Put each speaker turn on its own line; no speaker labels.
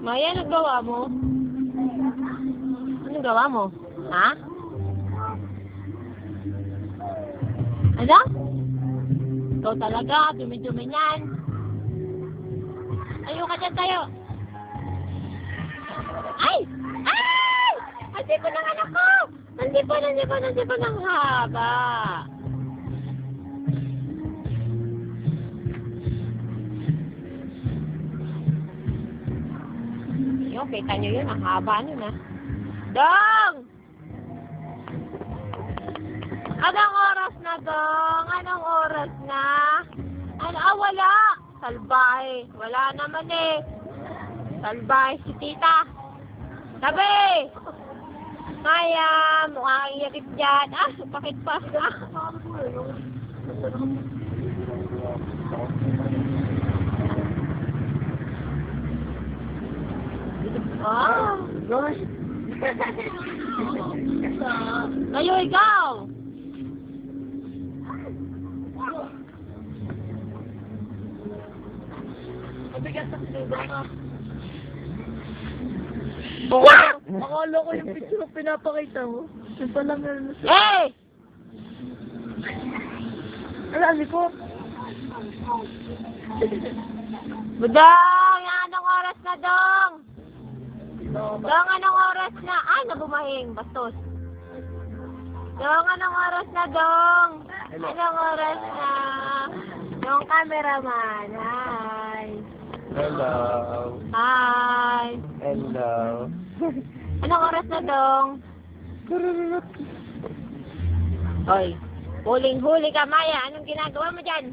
Maya, nagawa mo? Anong gawa mo? Ha? Ano? Ikaw talaga, dumi-dumi niyan. Ayaw ka dyan tayo. Ay! Ay! Ang tipo ng anak ko! Ang tipo ng haba. Yung, kita nyo yun, ang haba nun ha. Dong! Anong oras na, Dong? Anong oras na? Wala! Salbahe. Wala naman eh. Salbahe si tita. Sabi! Maya, mukhang iyak dyan. Pakit pa.
Gosh!
Kayo, ikaw!
Mabigat sa sinuba ka.
Akala
ko yung picture na pinapakita mo. Yung pala meron na siya.
Hey!
Ala, likot!
Budong! Anong oras na, Dong? Dong, anong oras na? Nabumahing. Bastos. Dong, anong oras na, Dong? Anong oras na? Dong, cameraman. Hi.
Hello.
Hi.
Hello.
Anong oras na, Dong? Hoy. Huling-huli ka, Maya. Anong ginagawa mo dyan?